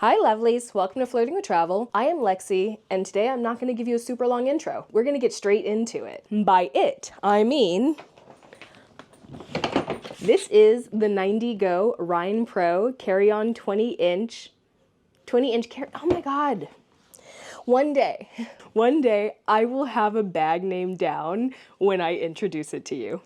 Hi lovelies, welcome to Flirting with Travel. I am Lexi, and today I'm not going to give you a super long intro. We're going to get straight into it. By it, I mean this is the NinetyGo Rhine Pro Carry-On 20-inch carry. Oh my god. One day, I will have a bag name down when I introduce it to you.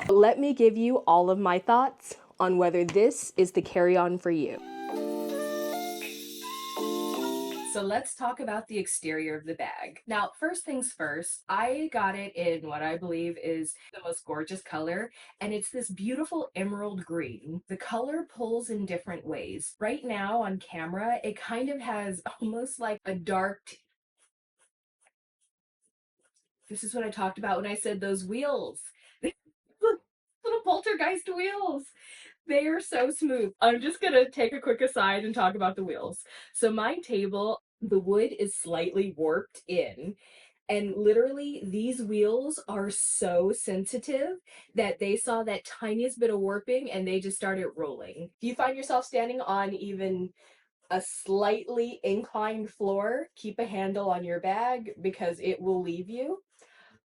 Let me give you all of my thoughts on whether this is the carry-on for you. So let's talk about the exterior of the bag. Now, first things first, I got it in what I believe is the most gorgeous color, and it's this beautiful emerald green. The color pulls in different ways. Right now on camera, it kind of has almost like a dark... This is what I talked about when I said those wheels. Little poltergeist wheels. They are so smooth. I'm just gonna take a quick aside and talk about the wheels. So my table, the wood is slightly warped in, and literally these wheels are so sensitive that they saw that tiniest bit of warping and they just started rolling. If you find yourself standing on even a slightly inclined floor, keep a handle on your bag because it will leave you.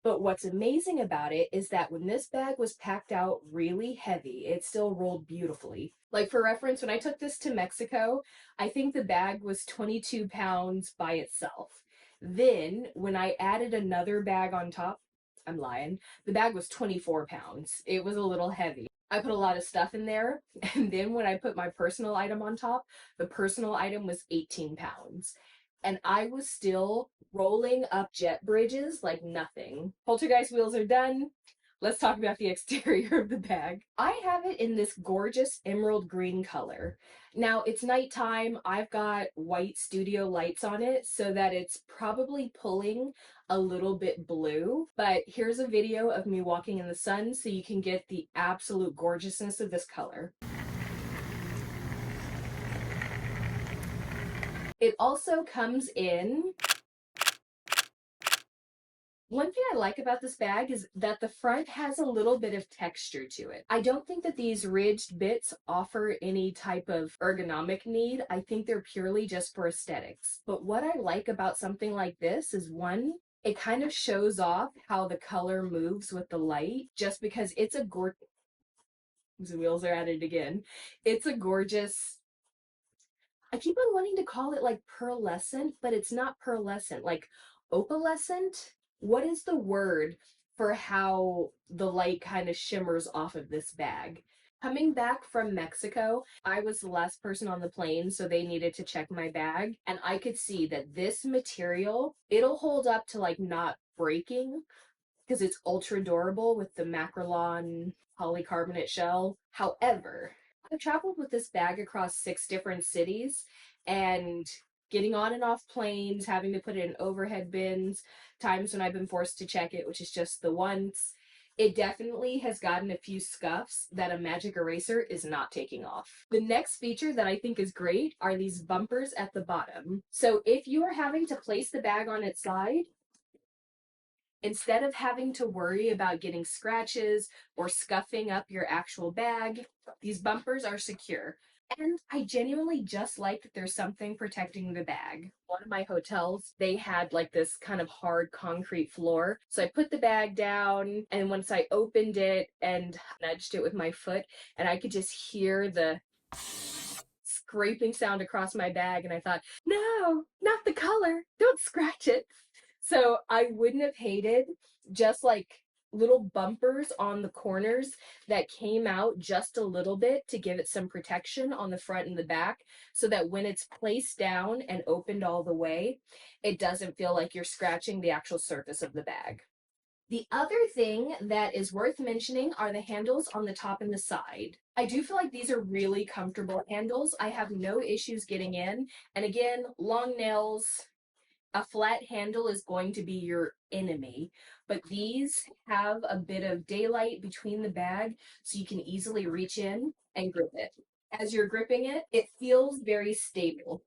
But what's amazing about it is that when this bag was packed out really heavy, it still rolled beautifully. Like for reference, when I took this to Mexico, I think the bag was 22 pounds by itself. Then when I added another bag on top, I'm lying, the bag was 24 pounds. It was a little heavy. I put a lot of stuff in there, and then when I put my personal item on top, the personal item was 18 pounds. And I was still rolling up jet bridges like nothing. Poltergeist wheels are done. Let's talk about the exterior of the bag. I have it in this gorgeous emerald green color. Now, it's nighttime. I've got white studio lights on it so that it's probably pulling a little bit blue. But here's a video of me walking in the sun so you can get the absolute gorgeousness of this color. It also comes in... One thing I like about this bag is that the front has a little bit of texture to it. I don't think that these ridged bits offer any type of ergonomic need. I think they're purely just for aesthetics. But what I like about something like this is, one, it kind of shows off how the color moves with the light, just because it's a gorgeous... The wheels are at it again. It's a gorgeous... I keep on wanting to call it like pearlescent, but it's not pearlescent, like opalescent. What is the word for how the light kind of shimmers off of this bag? Coming back from Mexico, I was the last person on the plane, so they needed to check my bag, and I could see that this material, it'll hold up to like not breaking because it's ultra durable with the Makrolon polycarbonate shell. However, I've traveled with this bag across 6 different cities, and getting on and off planes, having to put it in overhead bins, times when I've been forced to check it, which is just the once, it definitely has gotten a few scuffs that a magic eraser is not taking off. The next feature that I think is great are these bumpers at the bottom. So if you are having to place the bag on its side, instead of having to worry about getting scratches or scuffing up your actual bag, these bumpers are secure. And I genuinely just like that there's something protecting the bag. One of my hotels, they had like this kind of hard concrete floor. So I put the bag down, and once I opened it and nudged it with my foot, and I could just hear the scraping sound across my bag, and I thought, no, not the color. Don't scratch it. So I wouldn't have hated just like little bumpers on the corners that came out just a little bit to give it some protection on the front and the back, so that when it's placed down and opened all the way, it doesn't feel like you're scratching the actual surface of the bag. The other thing that is worth mentioning are the handles on the top and the side. I do feel like these are really comfortable handles. I have no issues getting in. And again, long nails, a flat handle is going to be your enemy, but these have a bit of daylight between the bag so you can easily reach in and grip it. As you're gripping it, it feels very stable.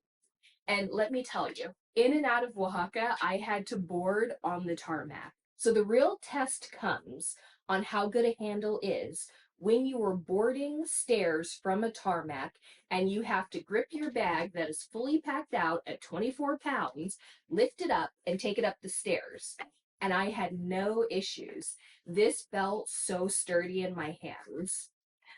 And let me tell you, in and out of Oaxaca, I had to board on the tarmac. So the real test comes on how good a handle is when you are boarding stairs from a tarmac and you have to grip your bag that is fully packed out at 24 pounds, lift it up, and take it up the stairs. And I had no issues. This felt so sturdy in my hands.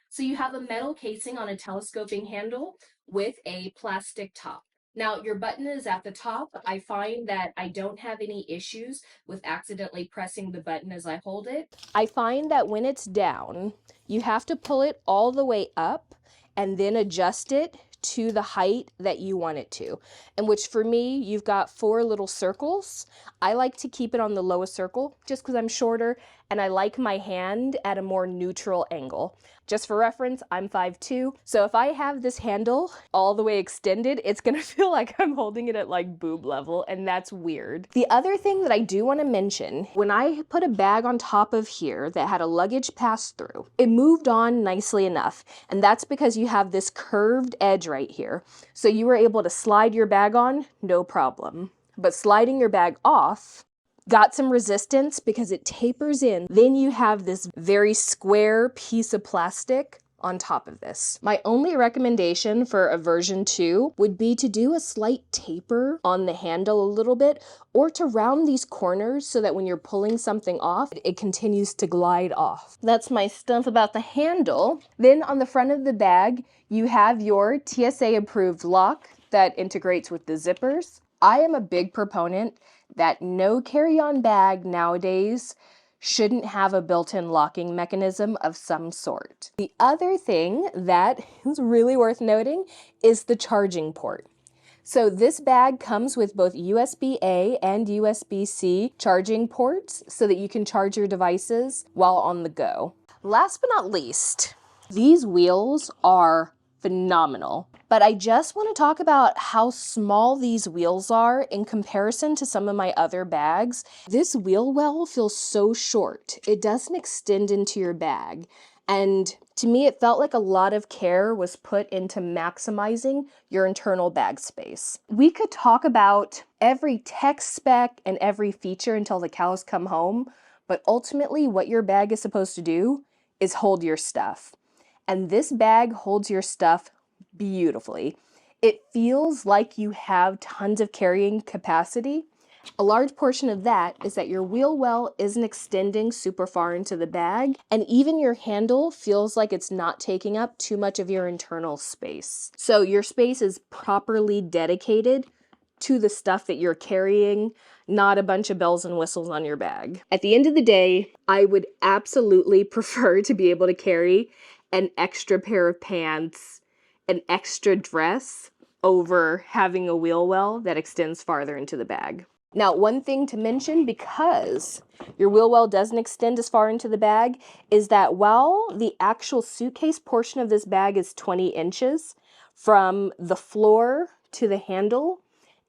So you have a metal casing on a telescoping handle with a plastic top. Now, your button is at the top. I find that I don't have any issues with accidentally pressing the button as I hold it. I find that when it's down, you have to pull it all the way up and then adjust it to the height that you want it to. And which for me, you've got 4 little circles. I like to keep it on the lowest circle just because I'm shorter and I like my hand at a more neutral angle. Just for reference, I'm 5'2", so if I have this handle all the way extended, it's gonna feel like I'm holding it at like boob level, and that's weird. The other thing that I do wanna mention, when I put a bag on top of here that had a luggage pass through, it moved on nicely enough, and that's because you have this curved edge right here. So you were able to slide your bag on, no problem. But sliding your bag off, got some resistance because it tapers in. Then you have this very square piece of plastic on top of this. My only recommendation for a version 2 would be to do a slight taper on the handle a little bit, or to round these corners so that when you're pulling something off, it continues to glide off. That's my stuff about the handle. Then on the front of the bag, you have your TSA-approved lock that integrates with the zippers. I am a big proponent that no carry-on bag nowadays shouldn't have a built-in locking mechanism of some sort. The other thing that is really worth noting is the charging port. So this bag comes with both USB-A and USB-C charging ports so that you can charge your devices while on the go. Last but not least, these wheels are phenomenal. But I just want to talk about how small these wheels are in comparison to some of my other bags. This wheel well feels so short. It doesn't extend into your bag. And to me, it felt like a lot of care was put into maximizing your internal bag space. We could talk about every tech spec and every feature until the cows come home, but ultimately what your bag is supposed to do is hold your stuff. And this bag holds your stuff beautifully. It feels like you have tons of carrying capacity. A large portion of that is that your wheel well isn't extending super far into the bag, and even your handle feels like it's not taking up too much of your internal space. So your space is properly dedicated to the stuff that you're carrying, not a bunch of bells and whistles on your bag. At the end of the day, I would absolutely prefer to be able to carry an extra pair of pants, an extra dress, over having a wheel well that extends farther into the bag. Now, one thing to mention, because your wheel well doesn't extend as far into the bag, is that while the actual suitcase portion of this bag is 20 inches, from the floor to the handle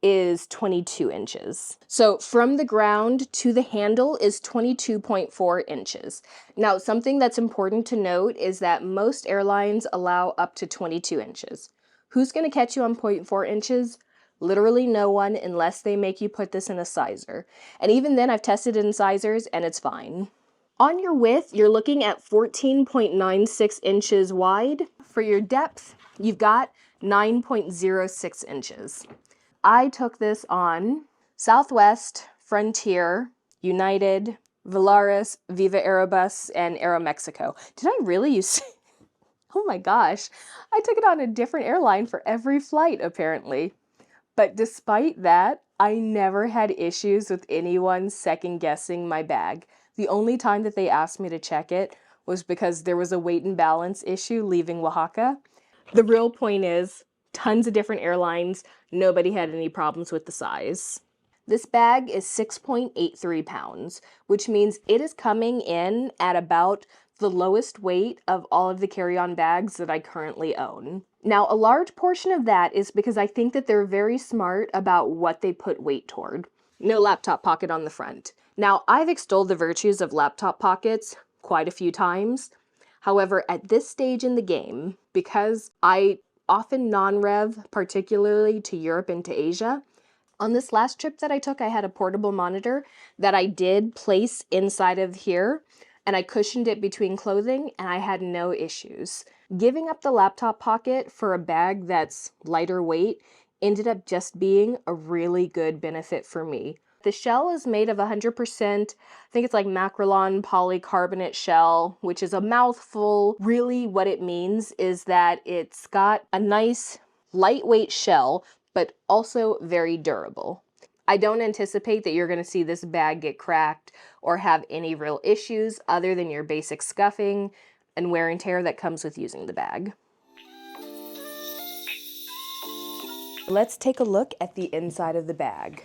is 22 inches. So from the ground to the handle is 22.4 inches. Now, something that's important to note is that most airlines allow up to 22 inches. Who's going to catch you on 0.4 inches? Literally no one, unless they make you put this in a sizer. And even then, I've tested it in sizers and it's fine. On your width, you're looking at 14.96 inches wide. For your depth, you've got 9.06 inches. I took this on Southwest, Frontier, United, Volaris, Viva Aerobus, and Aeromexico. Did I really use... Oh my gosh, I took it on a different airline for every flight, apparently. But despite that, I never had issues with anyone second-guessing my bag. The only time that they asked me to check it was because there was a weight and balance issue leaving Oaxaca. The real point is, tons of different airlines, nobody had any problems with the size. This bag is 6.83 pounds, which means it is coming in at about the lowest weight of all of the carry-on bags that I currently own. Now, a large portion of that is because I think that they're very smart about what they put weight toward. No laptop pocket on the front. Now, I've extolled the virtues of laptop pockets quite a few times. However, at this stage in the game, because I often non-rev, particularly to Europe and to Asia, on this last trip that I took, I had a portable monitor that I did place inside of here, and I cushioned it between clothing and I had no issues. Giving up the laptop pocket for a bag that's lighter weight ended up just being a really good benefit for me. The shell is made of 100%, I think it's like Makrolon Polycarbonate shell, which is a mouthful. Really what it means is that it's got a nice lightweight shell, but also very durable. I don't anticipate that you're going to see this bag get cracked or have any real issues other than your basic scuffing and wear and tear that comes with using the bag. Let's take a look at the inside of the bag.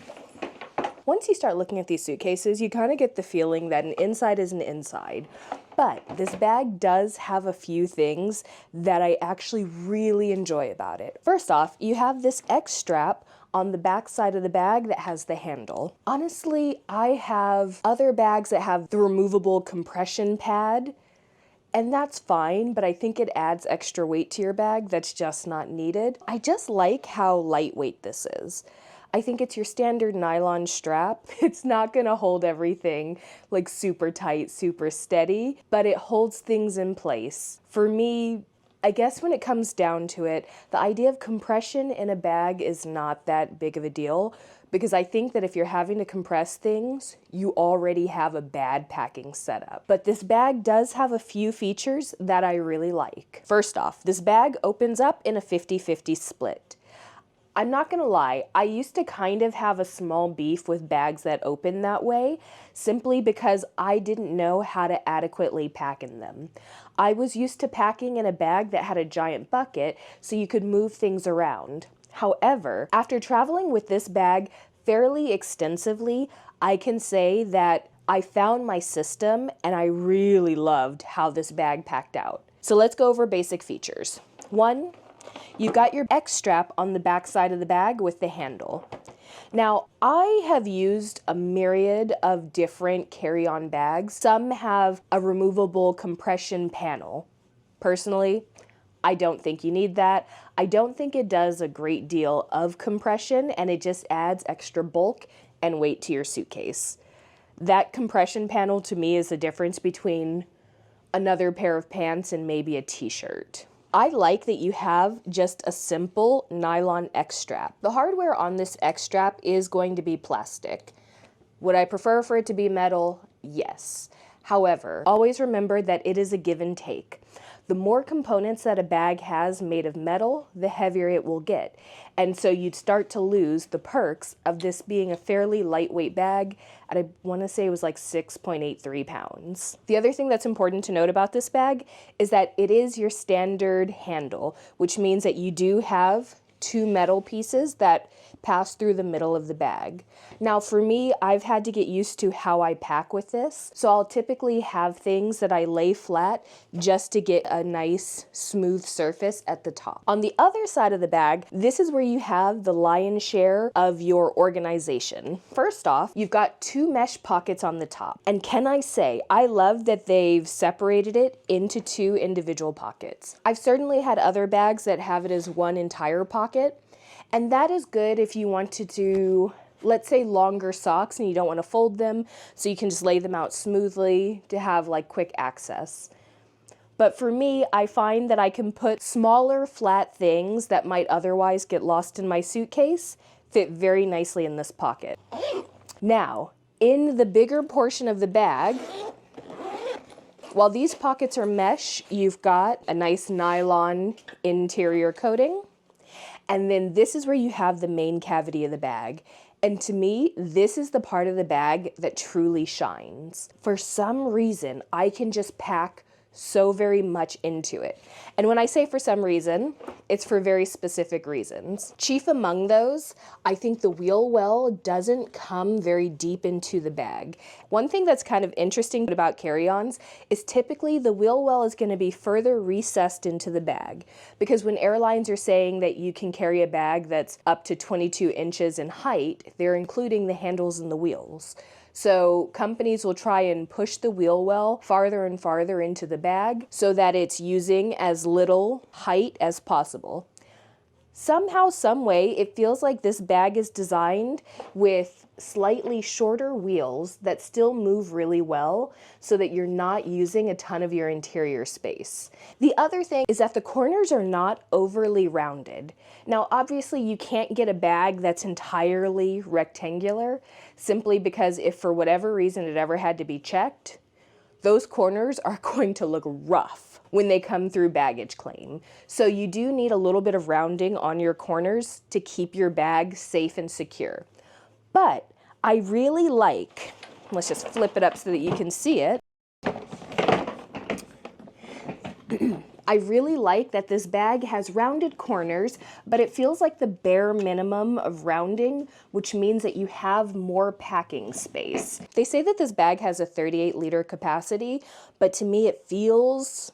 Once you start looking at these suitcases, you kind of get the feeling that an inside is an inside. But this bag does have a few things that I actually really enjoy about it. First off, you have this X strap on the back side of the bag that has the handle. Honestly, I have other bags that have the removable compression pad, and that's fine, but I think it adds extra weight to your bag that's just not needed. I just like how lightweight this is. I think it's your standard nylon strap. It's not gonna hold everything like super tight, super steady, but it holds things in place. For me, I guess when it comes down to it, the idea of compression in a bag is not that big of a deal, because I think that if you're having to compress things, you already have a bad packing setup. But this bag does have a few features that I really like. First off, this bag opens up in a 50-50 split. I'm not gonna lie, I used to kind of have a small beef with bags that open that way, simply because I didn't know how to adequately pack in them. I was used to packing in a bag that had a giant bucket so you could move things around. However, after traveling with this bag fairly extensively, I can say that I found my system and I really loved how this bag packed out. So let's go over basic features. One, you've got your X strap on the back side of the bag with the handle. Now, I have used a myriad of different carry-on bags. Some have a removable compression panel. Personally, I don't think you need that. I don't think it does a great deal of compression, and it just adds extra bulk and weight to your suitcase. That compression panel to me is the difference between another pair of pants and maybe a t-shirt. I like that you have just a simple nylon X strap. The hardware on this X strap is going to be plastic. Would I prefer for it to be metal? Yes. However, always remember that it is a give and take. The more components that a bag has made of metal, the heavier it will get. And so you'd start to lose the perks of this being a fairly lightweight bag, and I want to say it was like 6.83 pounds. The other thing that's important to note about this bag is that it is your standard handle, which means that you do have two metal pieces that pass through the middle of the bag. Now for me, I've had to get used to how I pack with this, so I'll typically have things that I lay flat just to get a nice smooth surface at the top. On the other side of the bag, this is where you have the lion's share of your organization. First off, you've got two mesh pockets on the top, and can I say, I love that they've separated it into two individual pockets. I've certainly had other bags that have it as one entire pocket, and that is good if you want to do, let's say, longer socks and you don't want to fold them, so you can just lay them out smoothly to have like quick access. But for me, I find that I can put smaller flat things that might otherwise get lost in my suitcase fit very nicely in this pocket. Now, in the bigger portion of the bag, while these pockets are mesh, you've got a nice nylon interior coating. And then this is where you have the main cavity of the bag. And to me, this is the part of the bag that truly shines. For some reason, I can just pack so very much into it. And when I say for some reason, it's for very specific reasons. Chief among those, I think the wheel well doesn't come very deep into the bag. One thing that's kind of interesting about carry-ons is typically the wheel well is going to be further recessed into the bag, because when airlines are saying that you can carry a bag that's up to 22 inches in height, they're including the handles and the wheels. So companies will try and push the wheel well farther and farther into the bag so that it's using as little height as possible. Somehow, some way, it feels like this bag is designed with slightly shorter wheels that still move really well so that you're not using a ton of your interior space. The other thing is that the corners are not overly rounded. Now, obviously, you can't get a bag that's entirely rectangular simply because if for whatever reason it ever had to be checked, those corners are going to look rough when they come through baggage claim. So you do need a little bit of rounding on your corners to keep your bag safe and secure. But I really like, let's just flip it up so that you can see it. I really like that this bag has rounded corners, but it feels like the bare minimum of rounding, which means that you have more packing space. They say that this bag has a 38-liter capacity, but to me it feels,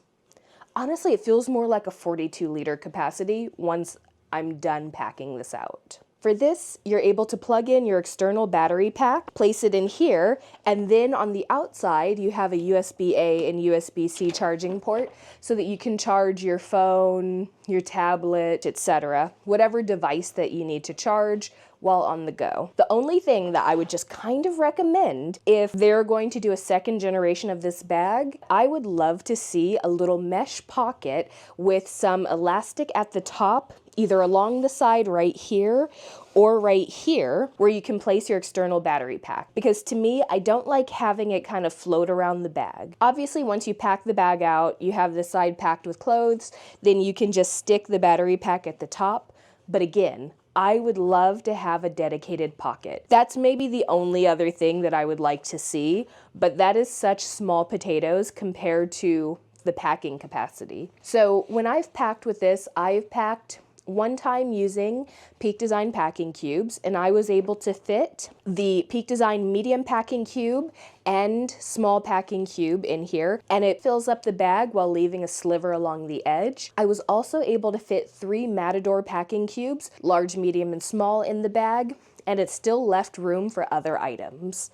honestly, it feels more like a 42-liter capacity once I'm done packing this out. For this, you're able to plug in your external battery pack, place it in here, and then on the outside, you have a USB-A and USB-C charging port so that you can charge your phone, your tablet, etc., whatever device that you need to charge while on the go. The only thing that I would just kind of recommend if they're going to do a second generation of this bag, I would love to see a little mesh pocket with some elastic at the top, either along the side right here or right here, where you can place your external battery pack. Because to me, I don't like having it kind of float around the bag. Obviously, once you pack the bag out, you have the side packed with clothes, then you can just stick the battery pack at the top. But again, I would love to have a dedicated pocket. That's maybe the only other thing that I would like to see, but that is such small potatoes compared to the packing capacity. So when I've packed with this, I've packed one time using Peak Design packing cubes, and I was able to fit the Peak Design medium packing cube and small packing cube in here, and it fills up the bag while leaving a sliver along the edge. I was also able to fit 3 Matador packing cubes, large, medium, and small, in the bag, and it still left room for other items.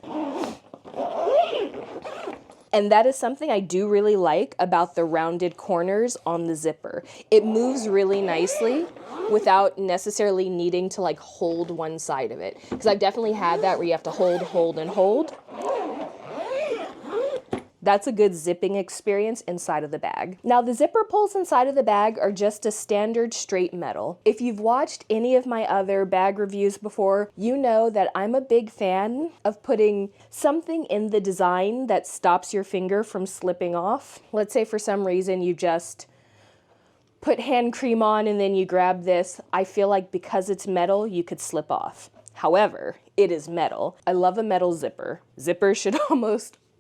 And that is something I do really like about the rounded corners on the zipper. It moves really nicely without necessarily needing to like hold one side of it. Because I've definitely had that where you have to hold, and hold. That's a good zipping experience inside of the bag. Now the zipper pulls inside of the bag are just a standard straight metal. If you've watched any of my other bag reviews before, you know that I'm a big fan of putting something in the design that stops your finger from slipping off. Let's say for some reason you just put hand cream on and then you grab this. I feel like because it's metal, you could slip off. However, it is metal. I love a metal zipper. Zippers should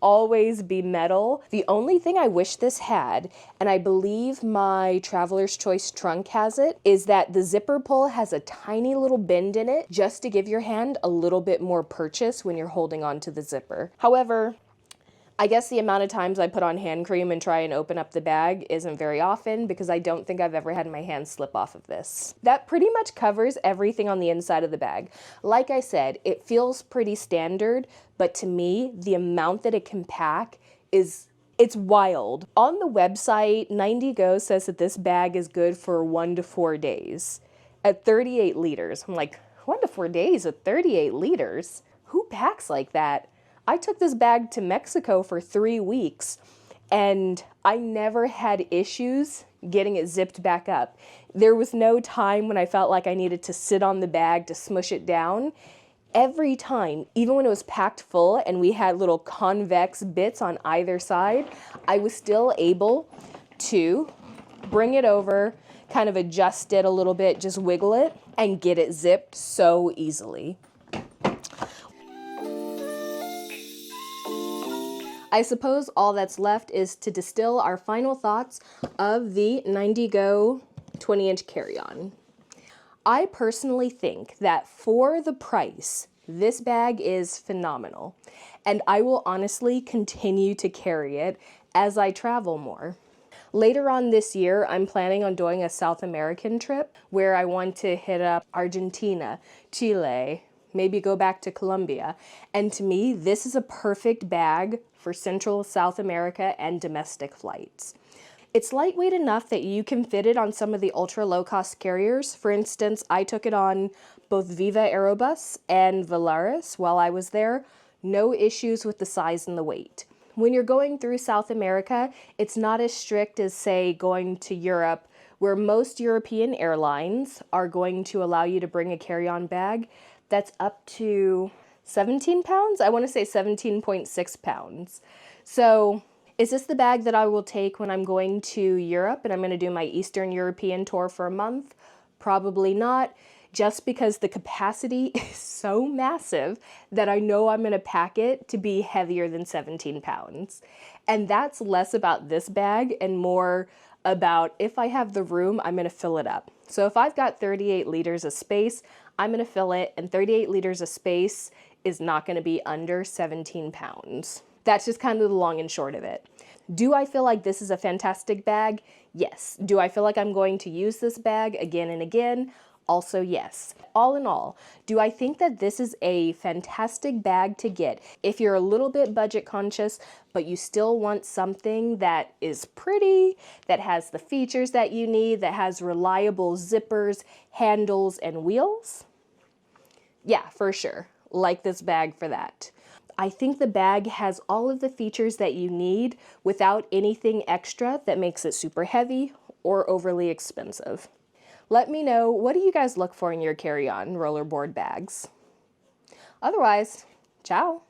always be metal. The only thing I wish this had, and I believe my Traveler's Choice trunk has it, is that the zipper pull has a tiny little bend in it just to give your hand a little bit more purchase when you're holding on to the zipper. However, I guess the amount of times I put on hand cream and try and open up the bag isn't very often because I don't think I've ever had my hand slip off of this. That pretty much covers everything on the inside of the bag. Like I said, it feels pretty standard, but to me, the amount that it can pack it's wild. On the website, NinetyGo says that this bag is good for 1 to 4 days at 38 liters. I'm like, 1 to 4 days at 38 liters? Who packs like that? I took this bag to Mexico for 3 weeks and I never had issues getting it zipped back up. There was no time when I felt like I needed to sit on the bag to smush it down. Every time, even when it was packed full and we had little convex bits on either side, I was still able to bring it over, kind of adjust it a little bit, just wiggle it, and get it zipped so easily. I suppose all that's left is to distill our final thoughts of the NinetyGo 20-inch carry-on. I personally think that for the price, this bag is phenomenal, and I will honestly continue to carry it as I travel more. Later on this year, I'm planning on doing a South American trip where I want to hit up Argentina, Chile, maybe go back to Colombia. And to me, this is a perfect bag for Central South America and domestic flights. It's lightweight enough that you can fit it on some of the ultra low-cost carriers. For instance, I took it on both Viva Aerobus and Volaris while I was there. No issues with the size and the weight. When you're going through South America, it's not as strict as, say, going to Europe, where most European airlines are going to allow you to bring a carry-on bag that's up to 17 pounds? I want to say 17.6 pounds. So, is this the bag that I will take when I'm going to Europe and I'm going to do my Eastern European tour for a month? Probably not, just because the capacity is so massive that I know I'm going to pack it to be heavier than 17 pounds. And that's less about this bag and more about if I have the room, I'm going to fill it up. So if I've got 38 liters of space, I'm going to fill it, and 38 liters of space is not going to be under 17 pounds. That's just kind of the long and short of it. Do I feel like this is a fantastic bag? Yes. Do I feel like I'm going to use this bag again and again? Also, yes. All in all, do I think that this is a fantastic bag to get if you're a little bit budget conscious, but you still want something that is pretty, that has the features that you need, that has reliable zippers, handles, and wheels? Yeah, for sure. Like this bag for that. I think the bag has all of the features that you need without anything extra that makes it super heavy or overly expensive. Let me know, what do you guys look for in your carry-on rollerboard bags? Otherwise, ciao!